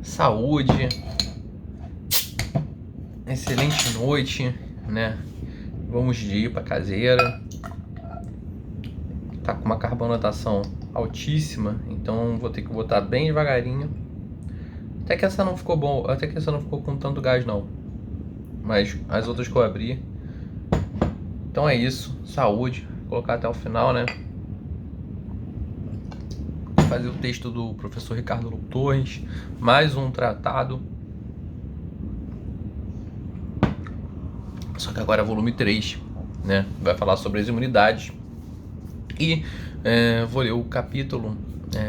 saúde, excelente noite, né? Vamos de IPA caseira. Tá com uma carbonatação altíssima, então vou ter que botar bem devagarinho. Até que essa não ficou bom, até que essa não ficou com tanto gás não. Mas as outras que eu abri. Então é isso, saúde. Vou colocar até o final, né? Fazer o texto do professor Ricardo Lobo Torres, mais um tratado. Só que agora é volume 3, né? Vai falar sobre as imunidades. E vou ler o capítulo,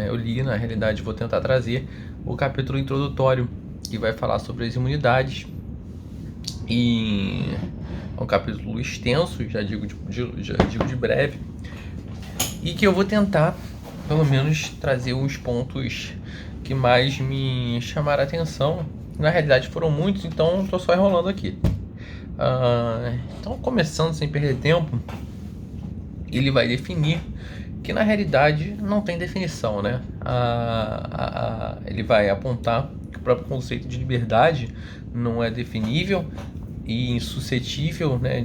eu li, na realidade vou tentar trazer o capítulo introdutório, que vai falar sobre as imunidades. E é um capítulo extenso, já digo de breve, e que eu vou tentar, pelo menos, trazer os pontos que mais me chamaram a atenção. Na realidade foram muitos, então estou só enrolando aqui. Então, começando sem perder tempo, ele vai definir que na realidade não tem definição, né? Ele vai apontar que o próprio conceito de liberdade não é definível e insuscetível, né,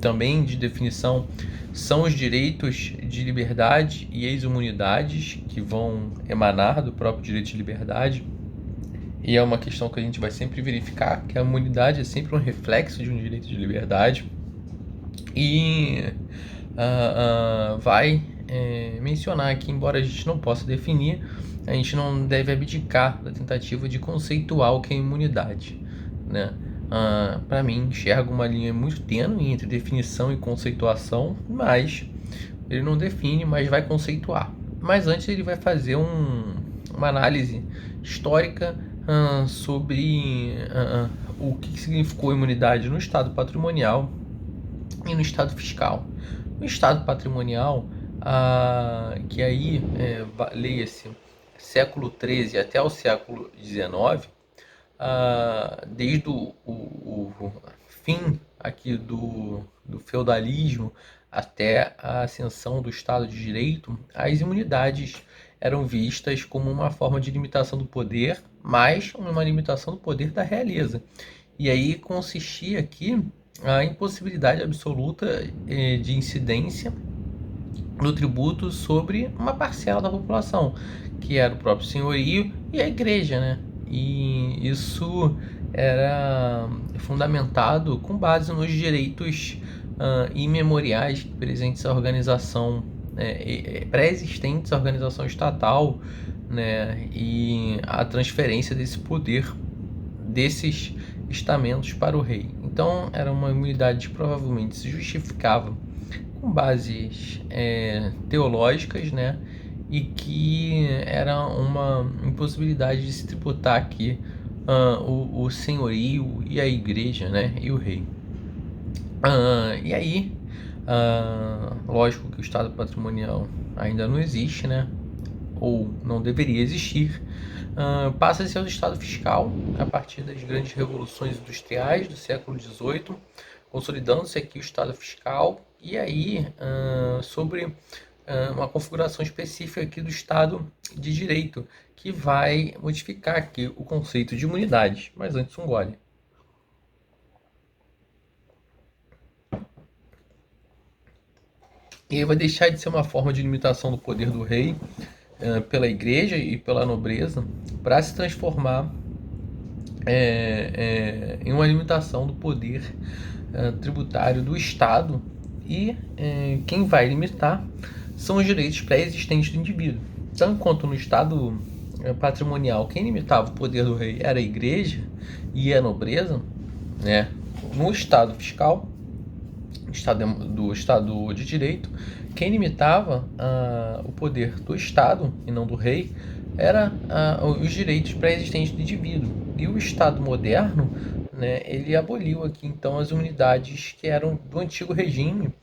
também de definição são os direitos de liberdade e as imunidades que vão emanar do próprio direito de liberdade. E é uma questão que a gente vai sempre verificar, que a imunidade é sempre um reflexo de um direito de liberdade. E vai mencionar que, embora a gente não possa definir, a gente não deve abdicar da tentativa de conceituar o que é imunidade, né? Para mim, enxergo uma linha muito tênue entre definição e conceituação, mas ele não define, mas vai conceituar. Mas antes ele vai fazer uma análise histórica sobre o que significou imunidade no estado patrimonial e no estado fiscal. No estado patrimonial, que aí leia-se século XIII até o século XIX, desde o fim aqui do feudalismo até a ascensão do Estado de Direito, as imunidades eram vistas como uma forma de limitação do poder, mas uma limitação do poder da realeza. E aí consistia aqui a impossibilidade absoluta de incidência do tributo sobre uma parcela da população, que era o próprio senhorio e a igreja, né? E isso era fundamentado com base nos direitos imemoriais presentes à organização, pré-existentes à organização estatal, né? E a transferência desse poder desses estamentos para o rei. Então era uma imunidade que provavelmente se justificava com bases teológicas, né? E que era uma impossibilidade de se tributar aqui o senhorio e a igreja, né? E o rei. E aí, lógico que o estado patrimonial ainda não existe, né? Ou não deveria existir. Passa-se ao estado fiscal a partir das grandes revoluções industriais do século XVIII, consolidando-se aqui o estado fiscal, e aí sobre uma configuração específica aqui do estado de direito, que vai modificar aqui o conceito de imunidade. Mas antes um gole. E aí vai deixar de ser uma forma de limitação do poder do rei pela igreja e pela nobreza, para se transformar em uma limitação do poder tributário do Estado, e quem vai limitar são os direitos pré-existentes do indivíduo. Tanto quanto no Estado patrimonial, quem limitava o poder do rei era a igreja e a nobreza, né? No Estado fiscal, do Estado de Direito, quem limitava o poder do Estado e não do rei era os direitos pré-existentes do indivíduo. E o Estado moderno, né, ele aboliu aqui então as imunidades que eram do antigo regime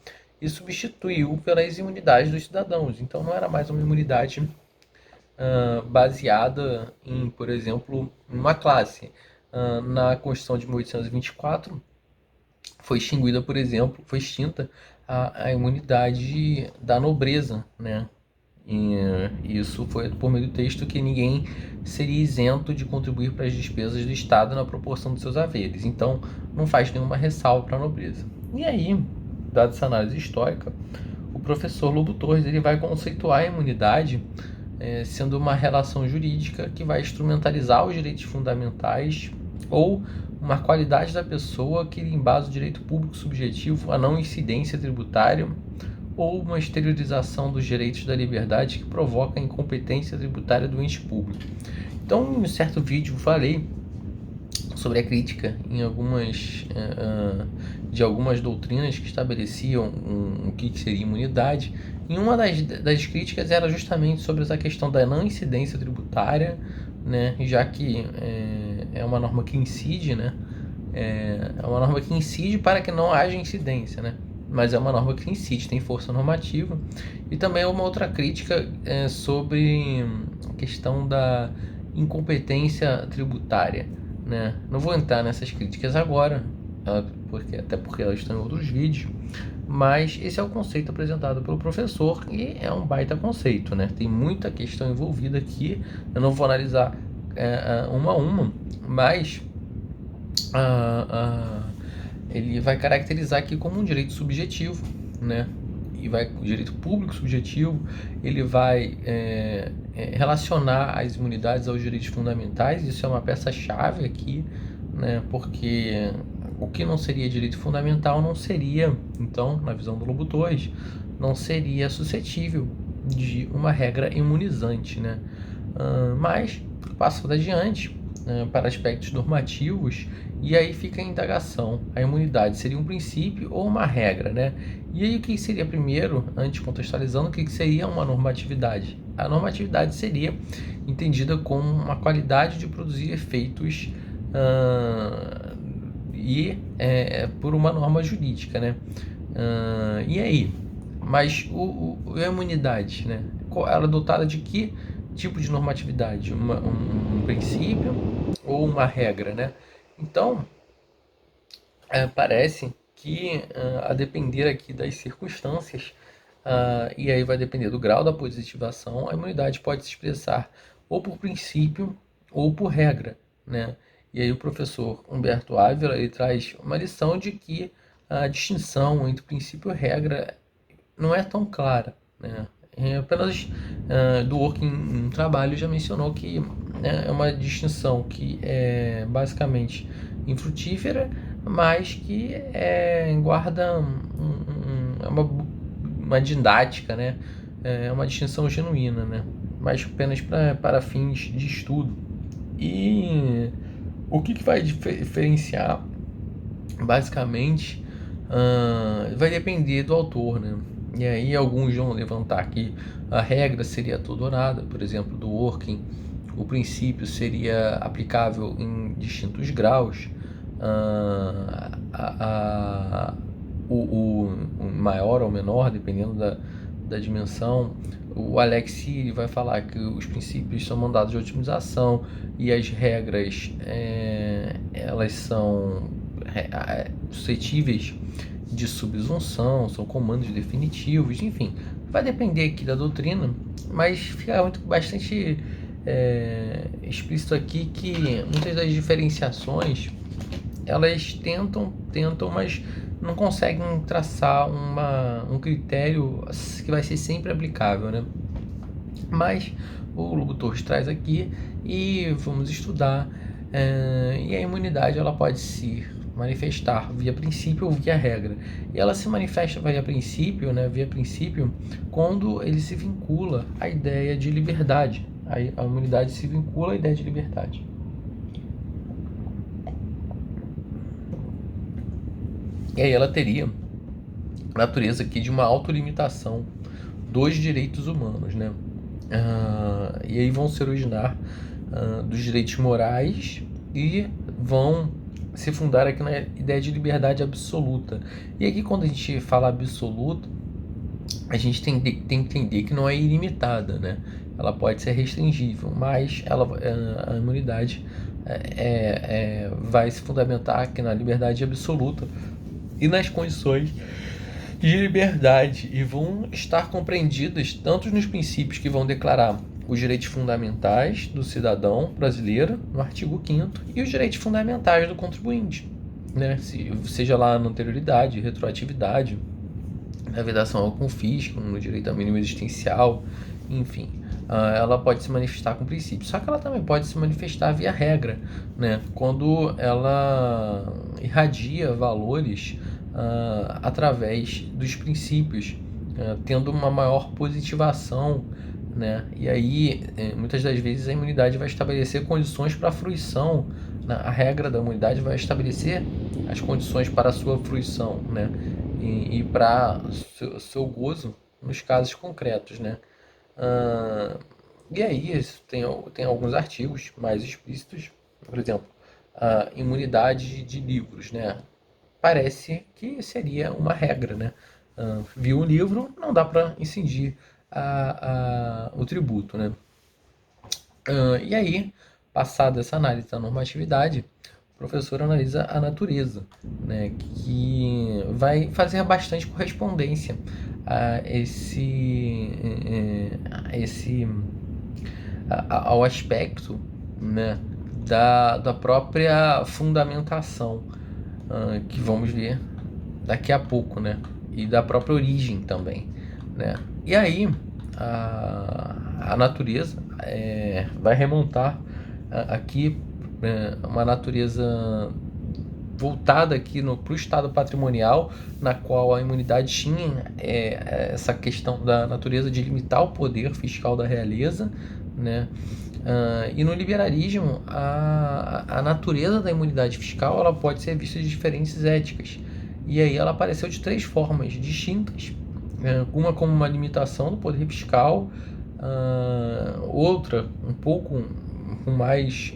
e substituiu pelas imunidades dos cidadãos. Então não era mais uma imunidade baseada em, por exemplo, uma classe. Na Constituição de 1824 foi extinguida, por exemplo, foi extinta a imunidade da nobreza, né? E isso foi por meio do texto que ninguém seria isento de contribuir para as despesas do Estado na proporção dos seus haveres. Então, não faz nenhuma ressalva para a nobreza. E aí, dada essa análise histórica, o professor Lobo Torres ele vai conceituar a imunidade sendo uma relação jurídica que vai instrumentalizar os direitos fundamentais ou uma qualidade da pessoa que embasa o direito público subjetivo a não incidência tributária ou uma exteriorização dos direitos da liberdade que provoca a incompetência tributária do ente público. Então, em um certo vídeo, eu falei sobre a crítica em de algumas doutrinas que estabeleciam o que seria imunidade. E uma das críticas era justamente sobre essa questão da não incidência tributária, né, já que é uma norma que incide, né, é uma norma que incide para que não haja incidência, né, mas é uma norma que incide, tem força normativa. E também uma outra crítica sobre a questão da incompetência tributária, né? Não vou entrar nessas críticas agora, até porque elas estão em outros vídeos, mas esse é o conceito apresentado pelo professor e é um baita conceito, né? Tem muita questão envolvida aqui, eu não vou analisar uma a uma, mas ele vai caracterizar aqui como um direito subjetivo, né? E o direito público subjetivo, ele vai relacionar as imunidades aos direitos fundamentais. Isso é uma peça-chave aqui, né? Porque o que não seria direito fundamental não seria, então, na visão do Lobo Torres, não seria suscetível de uma regra imunizante, né? Mas, passando adiante, para aspectos normativos, e aí fica a indagação: a imunidade seria um princípio ou uma regra, né? E aí o que seria primeiro, antes contextualizando, o que seria uma normatividade? A normatividade seria entendida como uma qualidade de produzir efeitos por uma norma jurídica, né? E aí? Mas a imunidade, né? Ela é dotada de que tipo de normatividade? Um princípio ou uma regra, né? Então, parece que, a depender aqui das circunstâncias, e aí vai depender do grau da positivação, a imunidade pode se expressar ou por princípio ou por regra, né? E aí o professor Humberto Ávila ele traz uma lição de que a distinção entre princípio e regra não é tão clara, né? Apenas do working em trabalho já mencionou que é uma distinção que é basicamente infrutífera, mas que guarda uma didática, né? É uma distinção genuína, né? Mas apenas para fins de estudo. E o que vai diferenciar, basicamente, vai depender do autor, né? E aí alguns vão levantar que a regra seria toda ou nada, por exemplo, do working, o princípio seria aplicável em distintos graus, o maior ou menor, dependendo da dimensão. O Alex Siri vai falar que os princípios são mandados de otimização e as regras elas são suscetíveis de subsunção, são comandos definitivos, enfim, vai depender aqui da doutrina, mas fica bastante explícito aqui que muitas das diferenciações elas tentam, mas não conseguem traçar um critério que vai ser sempre aplicável, né? Mas o Lobo Torres traz aqui e vamos estudar. E a imunidade ela pode se manifestar via princípio ou via regra. E ela se manifesta via princípio, né, quando ele se vincula à ideia de liberdade. A imunidade se vincula à ideia de liberdade. E aí ela teria natureza aqui de uma autolimitação dos direitos humanos, né? E aí vão se originar dos direitos morais e vão se fundar aqui na ideia de liberdade absoluta. E aqui quando a gente fala absoluta, a gente tem que entender que não é ilimitada, né? Ela pode ser restringível, mas a imunidade vai se fundamentar aqui na liberdade absoluta e nas condições de liberdade e vão estar compreendidas tanto nos princípios que vão declarar os direitos fundamentais do cidadão brasileiro, no artigo 5º, e os direitos fundamentais do contribuinte, né? Seja lá na anterioridade, retroatividade, na vedação ao confisco, no direito ao mínimo existencial, enfim. Ela pode se manifestar com princípios, só que ela também pode se manifestar via regra, né? Quando ela irradia valores através dos princípios, tendo uma maior positivação, né? E aí, muitas das vezes, a imunidade vai estabelecer condições para a fruição, né? A regra da imunidade vai estabelecer as condições para a sua fruição, né? E para seu gozo nos casos concretos, né? E aí tem alguns artigos mais explícitos, por exemplo, a imunidade de livros, né? Parece que seria uma regra, né? Viu um livro, não dá para incidir o tributo, né? E aí, passada essa análise da normatividade, o professor analisa a natureza, né, que vai fazer bastante correspondência a ao aspecto, né, da própria fundamentação, que vamos ver daqui a pouco, né, e da própria origem também, né. E aí a natureza vai remontar aqui uma natureza voltada aqui para o estado patrimonial, na qual a imunidade tinha essa questão da natureza de limitar o poder fiscal da realeza, né? E no liberalismo, a natureza da imunidade fiscal ela pode ser vista de diferentes éticas. E aí ela apareceu de 3 formas distintas. Uma como uma limitação do poder fiscal, outra um pouco mais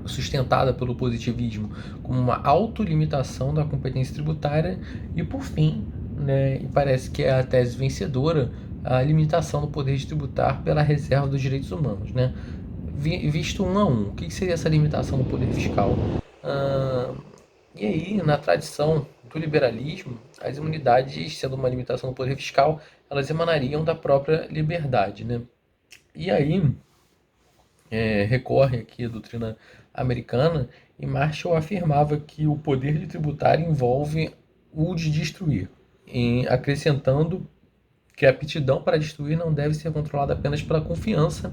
sustentada pelo positivismo como uma autolimitação da competência tributária e, por fim, né, e parece que é a tese vencedora, a limitação do poder de tributar pela reserva dos direitos humanos, né? Visto um a um, o que seria essa limitação do poder fiscal? E aí, na tradição do liberalismo, as imunidades, sendo uma limitação do poder fiscal, elas emanariam da própria liberdade, né? E aí, recorre aqui à doutrina americana, e Marshall afirmava que o poder de tributar envolve o de destruir, acrescentando que a aptidão para destruir não deve ser controlada apenas pela confiança,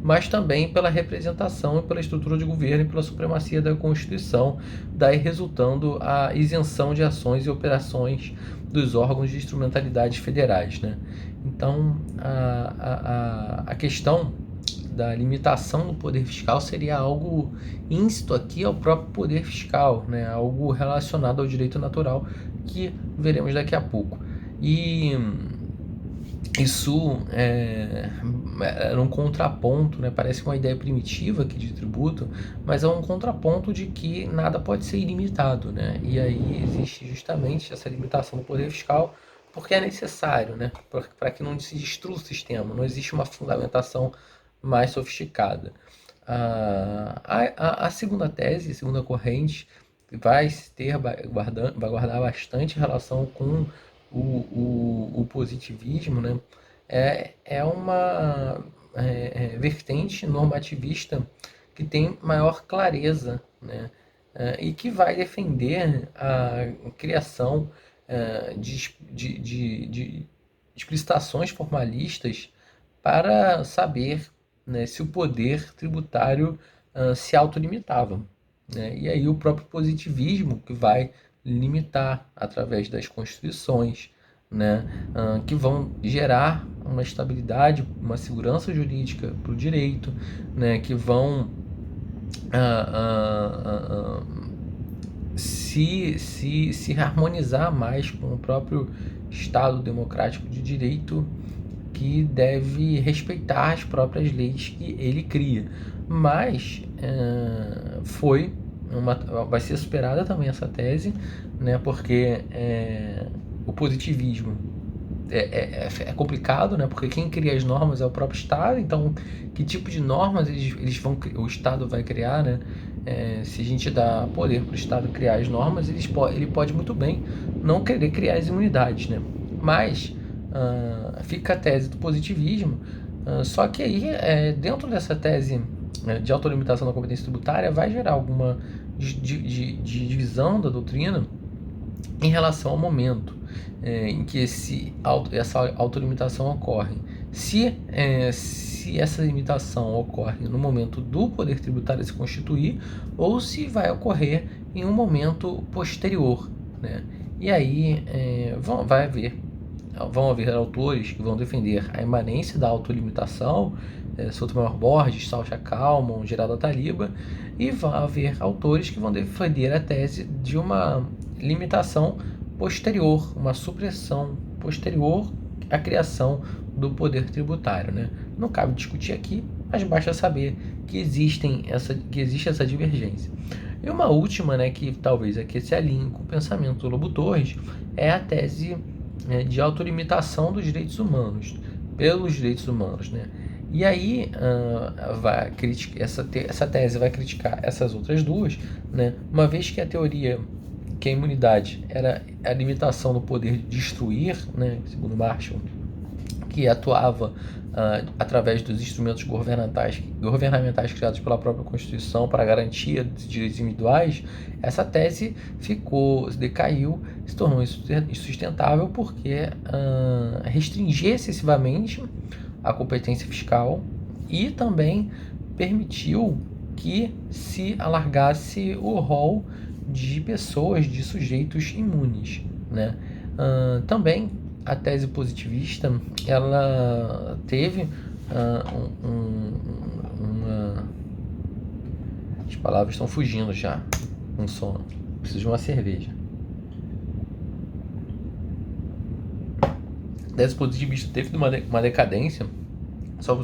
mas também pela representação e pela estrutura de governo e pela supremacia da Constituição, daí resultando a isenção de ações e operações dos órgãos de instrumentalidades federais, né? Então, a questão da limitação do poder fiscal seria algo íncito aqui ao próprio poder fiscal, né? Algo relacionado ao direito natural que veremos daqui a pouco. E isso era um contraponto, né? Parece uma ideia primitiva aqui de tributo, mas é um contraponto de que nada pode ser ilimitado, né? E aí existe justamente essa limitação do poder fiscal porque é necessário, né? Para que não se destrua o sistema, não existe uma fundamentação mais sofisticada. A segunda tese, a segunda corrente, vai guardar bastante relação com o positivismo, né? É uma vertente normativista que tem maior clareza, né? E que vai defender a criação de explicitações formalistas para saber, né, se o poder tributário se autolimitava, né? E aí o próprio positivismo que vai limitar através das constituições, né, que vão gerar uma estabilidade, uma segurança jurídica para o direito, né, que vão se harmonizar mais com o próprio Estado democrático de direito, que deve respeitar as próprias leis que ele cria. Mas vai ser superada também essa tese, né, porque o positivismo é complicado, né? Porque quem cria as normas é o próprio Estado, então que tipo de normas o Estado vai criar, né? Se a gente dá poder para o Estado criar as normas, ele pode muito bem não querer criar as imunidades, né? Mas fica a tese do positivismo, só que aí, dentro dessa tese de autolimitação da competência tributária, vai gerar alguma de divisão da doutrina em relação ao momento em que essa autolimitação ocorre. Se essa limitação ocorre no momento do poder tributário se constituir ou se vai ocorrer em um momento posterior, né? E aí vão haver autores que vão defender a imanência da autolimitação, Sotomayor Borges, Salcha Kalman, Geraldo Ataliba, e vai haver autores que vão defender a tese de uma limitação posterior, uma supressão posterior à criação do poder tributário, né? Não cabe discutir aqui, mas basta saber que existe essa divergência. E uma última, né, que talvez aqui se alinhe com o pensamento do Lobo Torres, é a tese de autolimitação dos direitos humanos, pelos direitos humanos, né? E aí essa tese vai criticar essas outras duas, né? Uma vez que a teoria que a imunidade era a limitação do poder de destruir, né, segundo Marshall, que atuava através dos instrumentos governamentais criados pela própria Constituição para a garantia dos direitos individuais, essa tese decaiu, se tornou insustentável porque restringia excessivamente a competência fiscal e também permitiu que se alargasse o rol de pessoas, de sujeitos imunes, né? Também a tese positivista, ela teve as palavras estão fugindo já, com sono, preciso de uma cerveja. A tese positivista teve uma decadência, só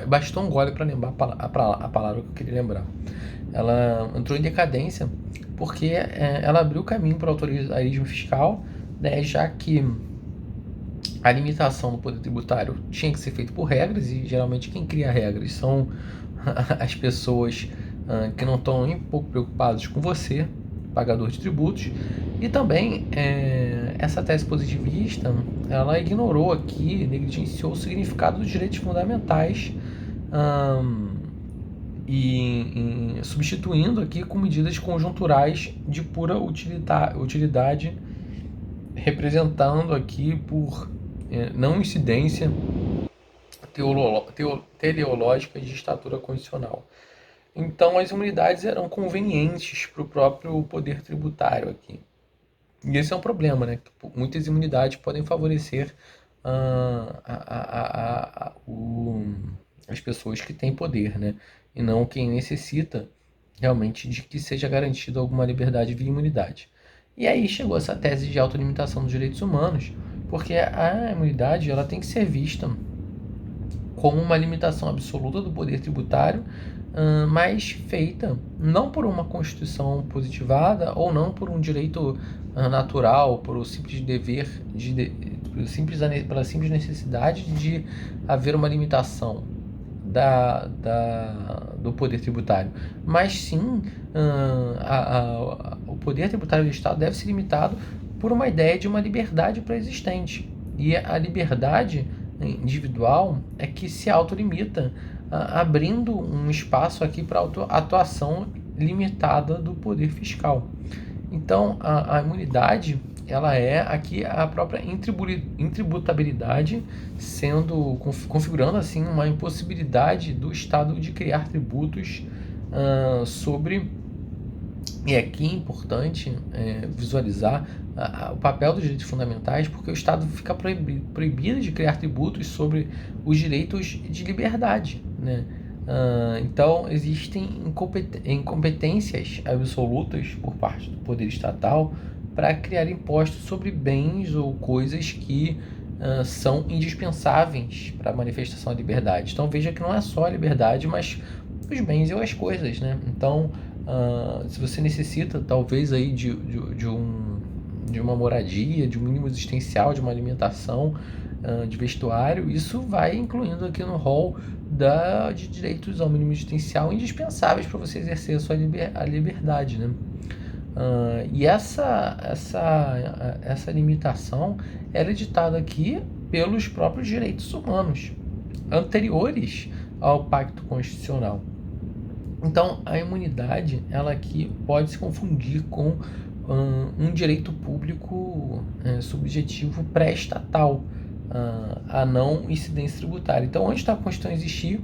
bastou um gole para lembrar a palavra que eu queria lembrar. Ela entrou em decadência porque ela abriu caminho para o autoritarismo fiscal, né, já que a limitação do poder tributário tinha que ser feita por regras, e geralmente quem cria regras são as pessoas que não estão nem um pouco preocupadas com você, pagador de tributos. E também essa tese positivista, ela ignorou aqui, negligenciou o significado dos direitos fundamentais, substituindo aqui com medidas conjunturais de pura utilidade, representando aqui por não incidência teleológica de estatura constitucional. Então as imunidades eram convenientes para o próprio poder tributário aqui. E esse é um problema, né? Muitas imunidades podem favorecer as pessoas que têm poder, né? E não quem necessita realmente de que seja garantida alguma liberdade via imunidade. E aí chegou essa tese de autolimitação dos direitos humanos, porque a imunidade ela tem que ser vista como uma limitação absoluta do poder tributário, mas feita não por uma Constituição positivada ou não por um direito natural, por o simples dever, pela simples necessidade de haver uma limitação do poder tributário, mas sim o poder tributário do Estado deve ser limitado por uma ideia de uma liberdade pré-existente. E a liberdade individual é que se autolimita, abrindo um espaço aqui para atuação limitada do poder fiscal. Então, a imunidade, ela é aqui a própria intributabilidade, configurando assim uma impossibilidade do Estado de criar tributos e aqui é importante visualizar o papel dos direitos fundamentais, porque o Estado fica proibido de criar tributos sobre os direitos de liberdade, né? Então existem incompetências absolutas por parte do poder estatal para criar impostos sobre bens ou coisas que são indispensáveis para a manifestação da liberdade. Então veja que não é só a liberdade, mas os bens e as coisas, né? Então se você necessita talvez aí de uma moradia, de um mínimo existencial, de uma alimentação, de vestuário, isso vai incluindo aqui no rol de direitos ao mínimo existencial indispensáveis para você exercer a sua liberdade, né? E essa limitação ela é ditada aqui pelos próprios direitos humanos anteriores ao Pacto Constitucional. Então, a imunidade, ela aqui pode se confundir com um direito público subjetivo pré-estatal, a não incidência tributária. Então, antes da Constituição existir,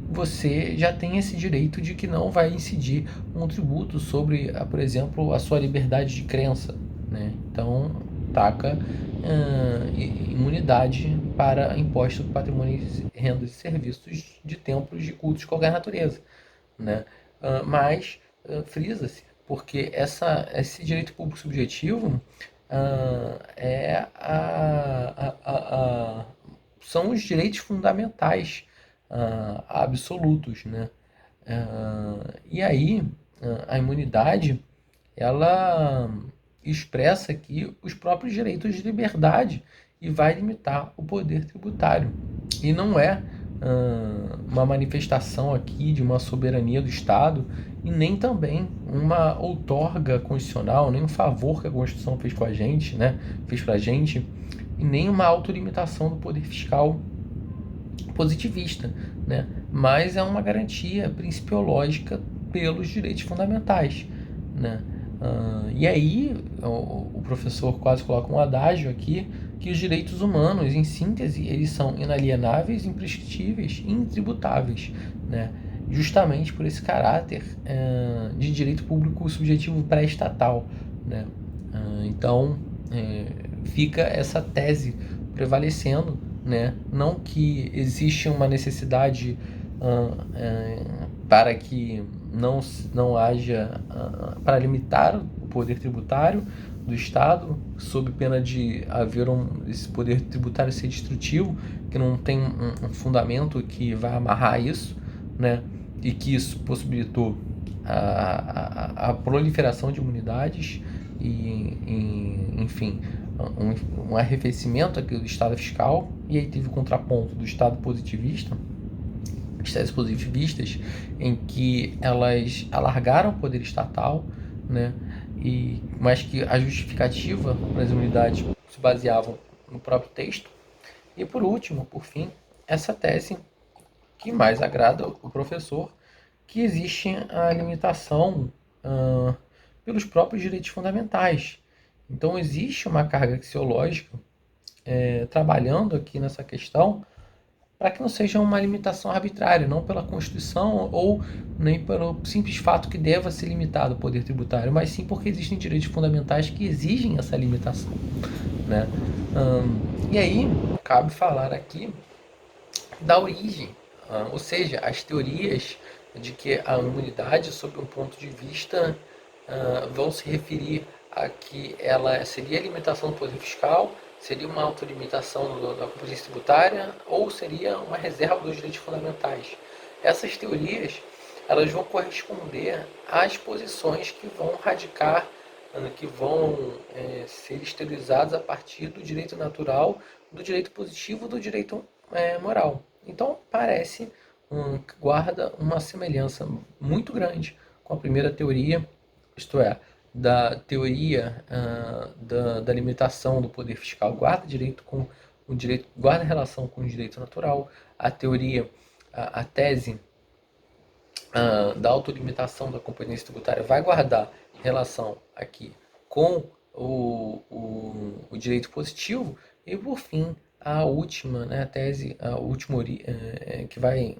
você já tem esse direito de que não vai incidir um tributo sobre, por exemplo, a sua liberdade de crença, né? Então, taca imunidade para imposto do patrimônio, rendas e serviços de templos de cultos de qualquer natureza, né? Mas frisa-se, porque esse direito público subjetivo são os direitos fundamentais absolutos, né? E aí a imunidade ela expressa aqui os próprios direitos de liberdade e vai limitar o poder tributário. E não é uma manifestação aqui de uma soberania do Estado e nem também uma outorga constitucional, nem um favor que a Constituição fez com a gente, né? Fez pra gente, e nem uma autolimitação do poder fiscal positivista, né? Mas é uma garantia principiológica pelos direitos fundamentais, né? E aí o professor quase coloca um adágio aqui que os direitos humanos, em síntese, eles são inalienáveis, imprescritíveis e intributáveis, né? Justamente por esse caráter de direito público subjetivo pré-estatal, né? Então fica essa tese prevalecendo, né? Não que existe uma necessidade para que não haja para limitar o poder tributário do Estado, sob pena de haver esse poder tributário ser destrutivo, que não tem um fundamento que vai amarrar isso, né? E que isso possibilitou a proliferação de imunidades e enfim, um arrefecimento aqui do Estado fiscal. E aí teve o contraponto do Estado positivista, as teses positivistas, em que elas alargaram o poder estatal, né? Mas que a justificativa para as imunidades se baseavam no próprio texto. E por último, por fim, essa tese que mais agrada o professor, que existe a limitação pelos próprios direitos fundamentais. Então existe uma carga axiológica trabalhando aqui nessa questão para que não seja uma limitação arbitrária, não pela Constituição ou nem pelo simples fato que deva ser limitado o poder tributário, mas sim porque existem direitos fundamentais que exigem essa limitação, né? E aí cabe falar aqui da origem, ou seja, as teorias de que a imunidade, sob um ponto de vista, vão se referir a que ela seria a limitação do poder fiscal, seria uma autolimitação da competência tributária ou seria uma reserva dos direitos fundamentais. Essas teorias elas vão corresponder às posições que vão radicar, que vão ser exteriorizadas a partir do direito natural, do direito positivo, do direito moral. Então parece guarda uma semelhança muito grande com a primeira teoria, isto é, da teoria da limitação do poder fiscal, guarda direito com o direito, guarda relação com o direito natural, a teoria, a tese da autolimitação da competência tributária vai guardar relação aqui com o direito positivo, e por fim a última, né, a tese, a última que vai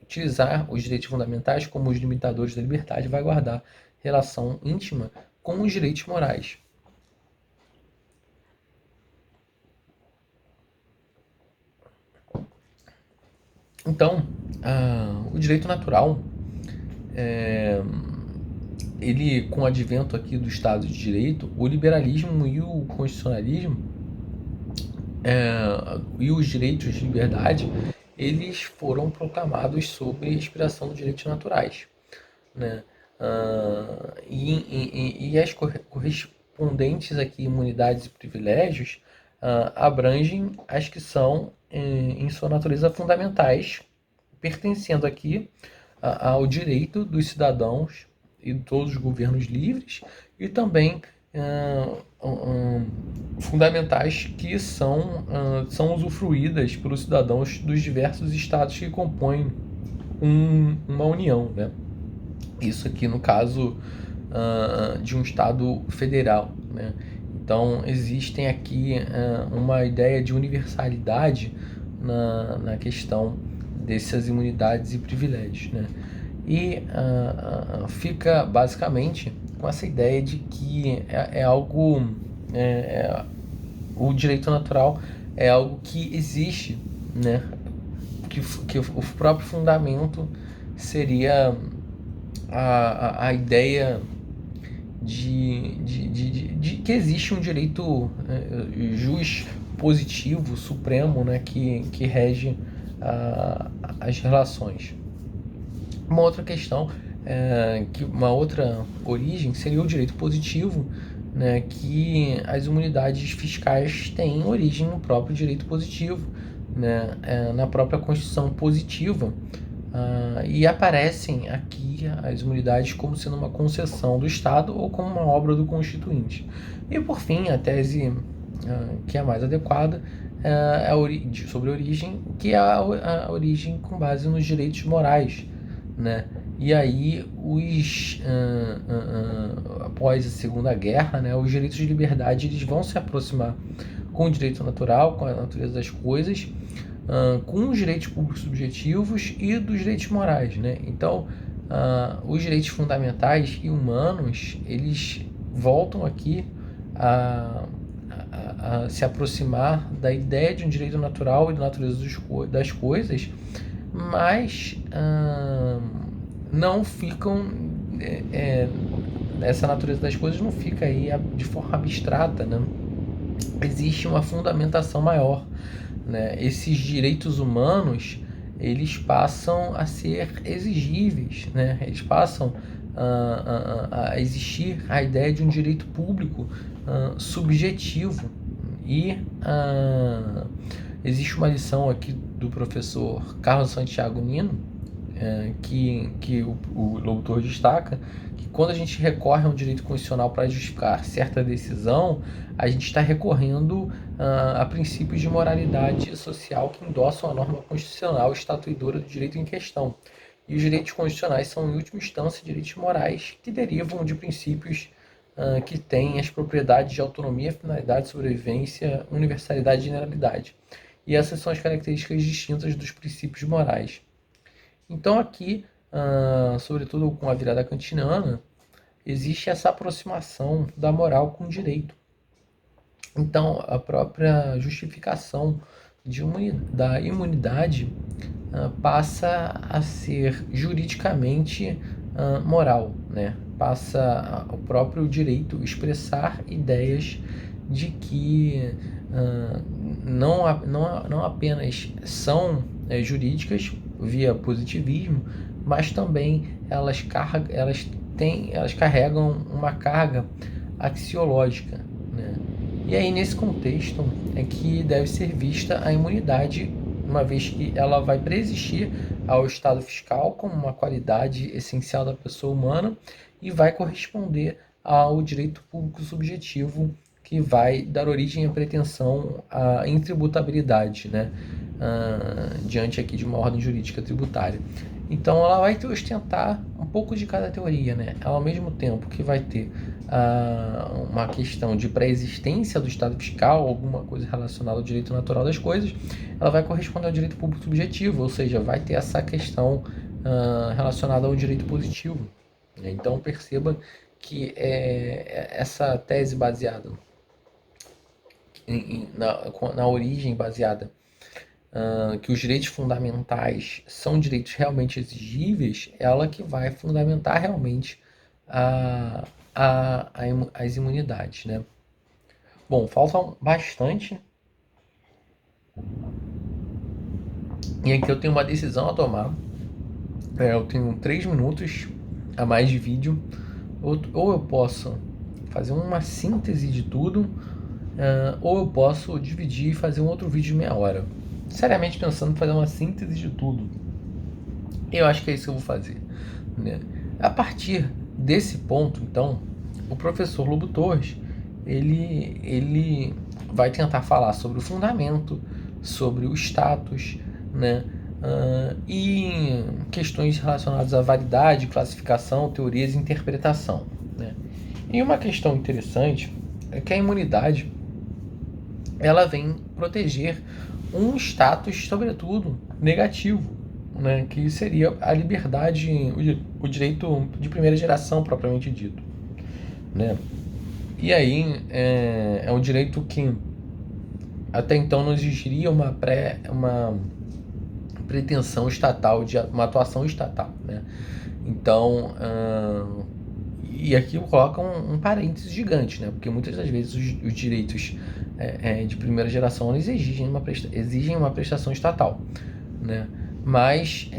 utilizar os direitos fundamentais como os limitadores da liberdade, vai guardar relação íntima com os direitos morais. Então, o direito natural, ele, com o advento aqui do Estado de Direito, o liberalismo e o constitucionalismo e os direitos de liberdade, eles foram proclamados sob a inspiração dos direitos naturais, né? E as correspondentes aqui imunidades e privilégios abrangem as que são, em sua natureza, fundamentais, pertencendo aqui ao direito dos cidadãos e de todos os governos livres, e também fundamentais que são usufruídas pelos cidadãos dos diversos estados que compõem uma união, né? Isso aqui no caso de um estado federal, né? Então existem aqui uma ideia de universalidade na questão dessas imunidades e privilégios, né? E fica basicamente com essa ideia de que é algo, o direito natural é algo que existe, né? Que o próprio fundamento seria a ideia de que existe um direito jus positivo, supremo, né, que rege as relações. Uma outra questão, uma outra origem seria o direito positivo, né, que as imunidades fiscais têm origem no próprio direito positivo, né, na própria Constituição positiva, e aparecem aqui as imunidades como sendo uma concessão do Estado ou como uma obra do Constituinte. E por fim, a tese que é a mais adequada sobre a origem, que é a origem com base nos direitos morais, né? E aí, após a Segunda Guerra, né, os direitos de liberdade eles vão se aproximar com o direito natural, com a natureza das coisas, com os direitos públicos subjetivos e dos direitos morais, né? Então, os direitos fundamentais e humanos, eles voltam aqui a se aproximar da ideia de um direito natural e da natureza das coisas, mas não ficam, essa natureza das coisas não fica aí de forma abstrata, né? Existe uma fundamentação maior, né? Esses direitos humanos, eles passam a ser exigíveis, né? Eles passam a existir a ideia de um direito público subjetivo. E existe uma lição aqui do professor Carlos Santiago Nino, que o doutor destaca, que quando a gente recorre a um direito constitucional para justificar certa decisão, a gente está recorrendo a princípios de moralidade social que endossam a norma constitucional estatuidora do direito em questão. E os direitos constitucionais são, em última instância, direitos morais que derivam de princípios que têm as propriedades de autonomia, finalidade, sobrevivência, universalidade e generalidade. E essas são as características distintas dos princípios morais. Então aqui, sobretudo com a virada kantiana, existe essa aproximação da moral com o direito. Então a própria justificação da imunidade passa a ser juridicamente moral, né? Passa o próprio direito expressar ideias de que não apenas são jurídicas via positivismo, mas também elas carregam uma carga axiológica, né? E aí, nesse contexto, é que deve ser vista a imunidade, uma vez que ela vai preexistir ao estado fiscal como uma qualidade essencial da pessoa humana e vai corresponder ao direito público subjetivo, que vai dar origem à pretensão à intributabilidade, né? Diante aqui de uma ordem jurídica tributária. Então ela vai ostentar um pouco de cada teoria, né? Ao mesmo tempo que vai ter uma questão de pré-existência do estado fiscal, alguma coisa relacionada ao direito natural das coisas, ela vai corresponder ao direito público subjetivo, ou seja, vai ter essa questão relacionada ao direito positivo. Então perceba que essa tese baseada na origem baseada que os direitos fundamentais são direitos realmente exigíveis, ela que vai fundamentar realmente as imunidades, né? Bom, faltam bastante. E aqui eu tenho uma decisão a tomar. Eu tenho 3 minutos a mais de vídeo. Ou eu posso fazer uma síntese de tudo ou eu posso dividir e fazer um outro vídeo de meia hora. Seriamente pensando em fazer uma síntese de tudo. Eu acho que é isso que eu vou fazer, né? A partir desse ponto, então, o professor Lobo Torres, ele vai tentar falar sobre o fundamento, sobre o status, né? E questões relacionadas à validade, classificação, teorias e interpretação, né? E uma questão interessante é que a imunidade ela vem proteger um status, sobretudo, negativo, né, que seria a liberdade, o direito de primeira geração, propriamente dito. Né? E aí é um direito que até então não existiria uma pretensão estatal, de uma atuação estatal. Né? Então, e aqui coloca um parênteses gigante, né? Porque muitas das vezes os direitos de primeira geração eles exigem uma prestação estatal, né? Mas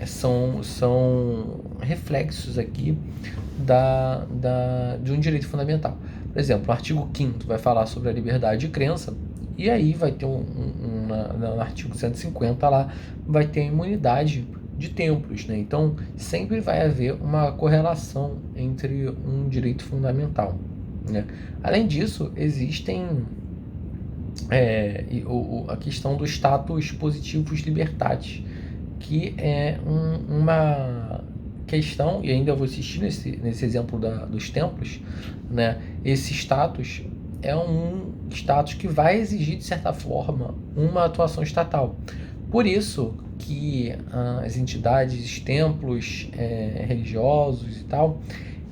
são reflexos aqui de um direito fundamental. Por exemplo, o artigo 5º vai falar sobre a liberdade de crença, e aí vai ter no artigo 150 lá, vai ter a imunidade de templos, né? Então, sempre vai haver uma correlação entre um direito fundamental, né? Além disso, existem a questão do status positivus libertatis, que é uma questão, e ainda eu vou insistir nesse exemplo dos templos, né? Esse status é um status que vai exigir, de certa forma, uma atuação estatal. Por isso que as entidades, templos religiosos e tal,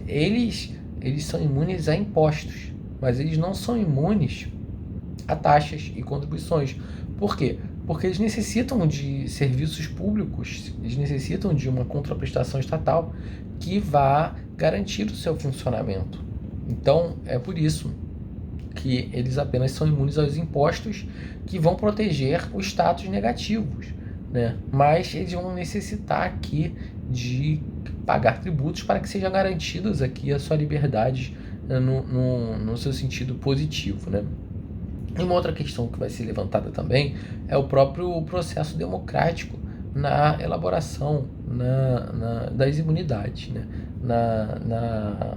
eles são imunes a impostos, mas eles não são imunes a taxas e contribuições. Por quê? Porque eles necessitam de serviços públicos, eles necessitam de uma contraprestação estatal que vá garantir o seu funcionamento. Então, é por isso que eles apenas são imunes aos impostos que vão proteger os status negativos, né? Mas eles vão necessitar aqui de pagar tributos para que sejam garantidas aqui a sua liberdade no seu sentido positivo, né? E uma outra questão que vai ser levantada também é o próprio processo democrático na elaboração das imunidades, né? Na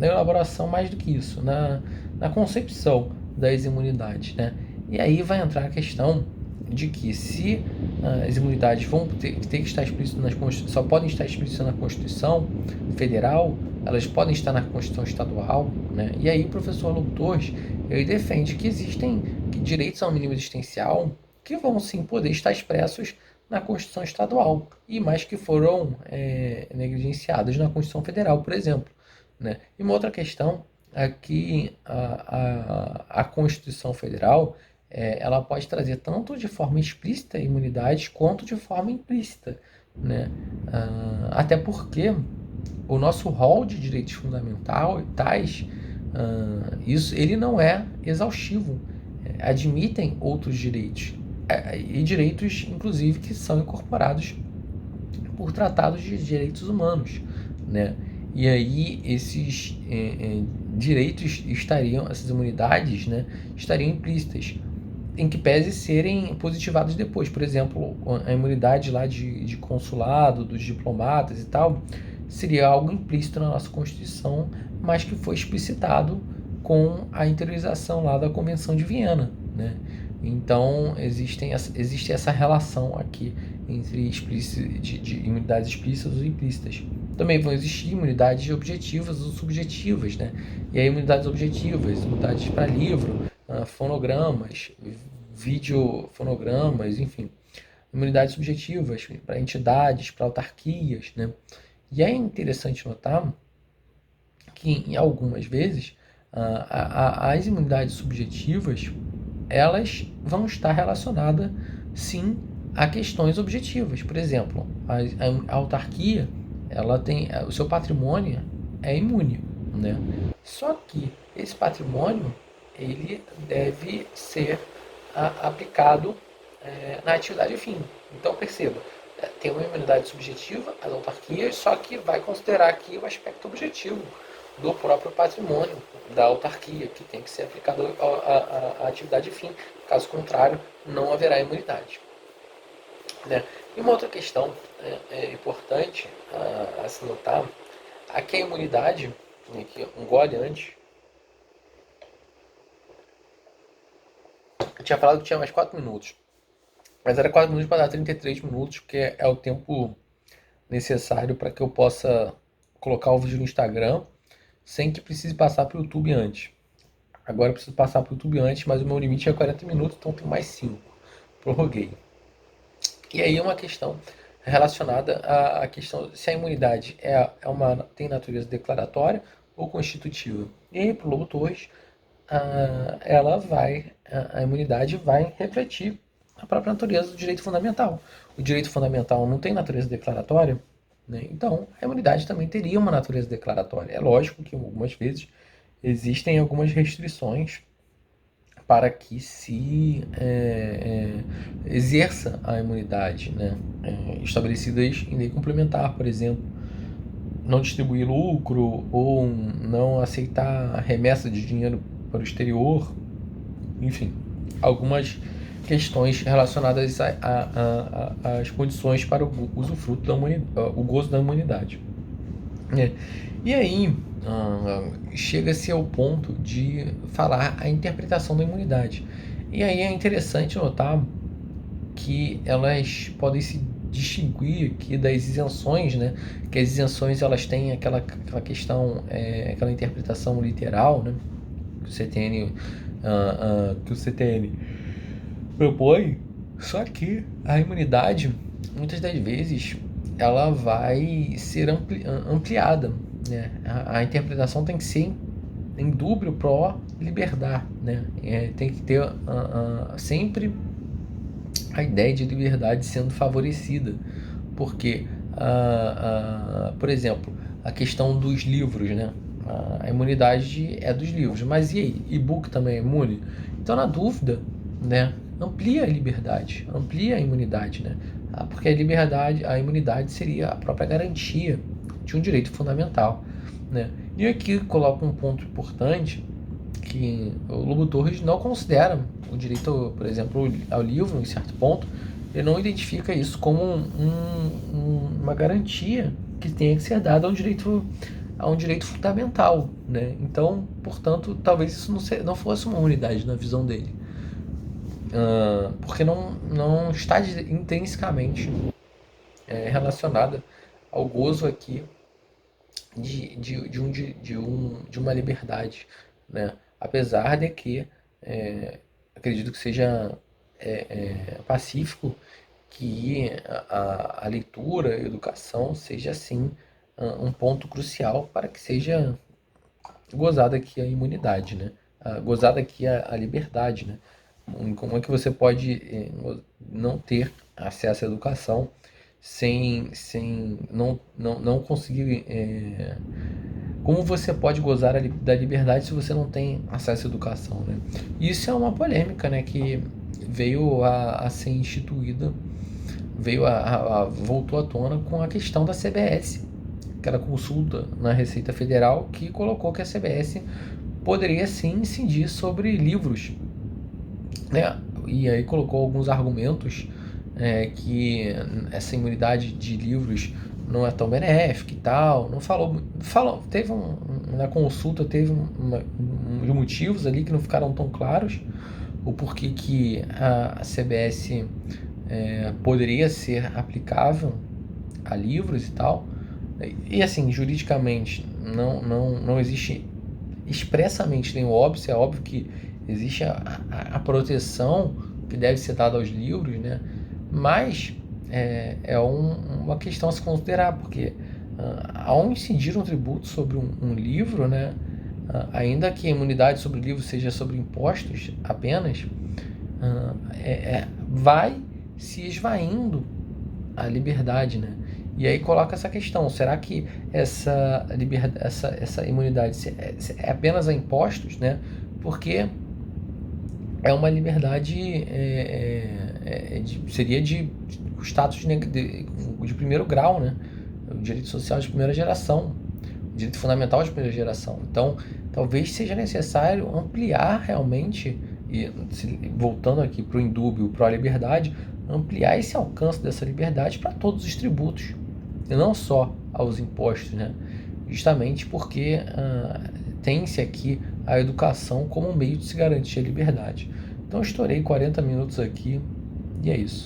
elaboração, mais do que isso, na concepção das imunidades, né? E aí vai entrar a questão de que se as imunidades vão ter que estar explícitas só podem estar explícitas na Constituição Federal, elas podem estar na Constituição Estadual, né? E aí o professor Lobo Torres, ele defende que existem direitos ao mínimo existencial que vão sim poder estar expressos na Constituição Estadual, e mais que foram negligenciados na Constituição Federal, por exemplo. Né? E uma outra questão é que a Constituição Federal ela pode trazer tanto de forma explícita imunidades quanto de forma implícita. Né? Até porque o nosso rol de direitos fundamentais, ele não é exaustivo. Admitem outros direitos, e direitos, inclusive, que são incorporados por tratados de direitos humanos. Né? E aí esses direitos essas imunidades, né, estariam implícitas, em que pese serem positivados depois. Por exemplo, a imunidade lá de consulado, dos diplomatas e tal, seria algo implícito na nossa Constituição, mas que foi explicitado com a interiorização lá da Convenção de Viena, né? Então, existe essa relação aqui entre de imunidades explícitas ou implícitas. Também vão existir imunidades objetivas ou subjetivas, né? E aí, imunidades objetivas, imunidades para livro, fonogramas, videofonogramas, enfim. Imunidades subjetivas para entidades, para autarquias, né? E é interessante notar que, em algumas vezes, as imunidades subjetivas elas vão estar relacionadas, sim, a questões objetivas. Por exemplo, a autarquia ela tem o seu patrimônio é imune, né? Só que esse patrimônio ele deve ser aplicado na atividade fim. Então perceba, tem uma imunidade subjetiva, as autarquias, só que vai considerar aqui o aspecto objetivo do próprio patrimônio da autarquia, que tem que ser aplicado à atividade fim. Caso contrário, não haverá imunidade. Né? E uma outra questão importante a se notar, aqui a imunidade, aqui um gole antes, eu tinha falado que tinha mais 4 minutos, mas era 4 minutos para dar 33 minutos, que é o tempo necessário para que eu possa colocar o vídeo no Instagram sem que precise passar para o YouTube antes. Agora eu preciso passar para o YouTube antes, mas o meu limite é 40 minutos, então tem mais 5. Prorroguei. E aí uma questão relacionada à questão se a imunidade tem natureza declaratória ou constitutiva. E aí, para o Lobo Torres, a imunidade vai refletir a própria natureza do direito fundamental. O direito fundamental não tem natureza declaratória, né? Então a imunidade também teria uma natureza declaratória. É lógico que algumas vezes existem algumas restrições para que se exerça a imunidade, né? Estabelecidas em lei complementar, por exemplo, não distribuir lucro ou não aceitar remessa de dinheiro para o exterior, enfim, algumas questões relacionadas às condições para o usufruto o gozo da imunidade. E aí chega-se ao ponto de falar a interpretação da imunidade. E aí é interessante notar que elas podem se distinguir aqui das isenções, né? Que as isenções elas têm aquela questão, aquela interpretação literal, né? Que o CTN propõe, só que a imunidade, muitas das vezes, ela vai ser ampliada, né? A interpretação tem que ser em dúbio pró-liberdade, né? Tem que ter sempre a ideia de liberdade sendo favorecida, porque, por exemplo, a questão dos livros, né? A imunidade é dos livros, mas e aí? E-book também é imune? Então, na dúvida, né? Amplia a liberdade, amplia a imunidade, né? Porque a imunidade seria a própria garantia de um direito fundamental, né? E aqui coloca um ponto importante que o Lobo Torres não considera o direito, por exemplo, ao livro, em certo ponto, ele não identifica isso como uma garantia que tenha que ser dada a um direito fundamental, né? Então, portanto, talvez isso não fosse uma unidade na visão dele, porque não está intrinsecamente relacionada ao gozo aqui de uma liberdade, né? Apesar de que acredito que seja pacífico que a leitura, a educação seja assim um ponto crucial para que seja gozada aqui a imunidade, né? Gozada aqui a liberdade, né? Como é que você pode não ter acesso à educação sem não conseguir como você pode gozar da liberdade se você não tem acesso à educação, né? Isso é uma polêmica, né, que veio a ser instituída, voltou à tona com a questão da CBS, aquela consulta na Receita Federal que colocou que a CBS poderia sim incidir sobre livros, né? E aí colocou alguns argumentos que essa imunidade de livros não é tão benéfica e tal, não falou teve na consulta teve uns motivos ali que não ficaram tão claros, o porquê que a CBS poderia ser aplicável a livros e tal, e assim, juridicamente não existe expressamente nenhum óbvio, é óbvio que existe a proteção que deve ser dada aos livros, né? Mas uma questão a se considerar, porque ao incidir um tributo sobre um livro, né, ainda que a imunidade sobre o livro seja sobre impostos apenas, vai se esvaindo a liberdade, né? E aí coloca essa questão, será que essa imunidade é apenas a impostos, né? Porque é uma liberdade, seria de status de primeiro grau, né? O direito social de primeira geração. direito fundamental de primeira geração. Então, talvez seja necessário ampliar realmente, e voltando aqui para o indúbio, para a liberdade, ampliar esse alcance dessa liberdade para todos os tributos, e não só aos impostos, né? Justamente porque tem-se aqui a educação como um meio de se garantir a liberdade. Então, eu estourei 40 minutos aqui, e é isso.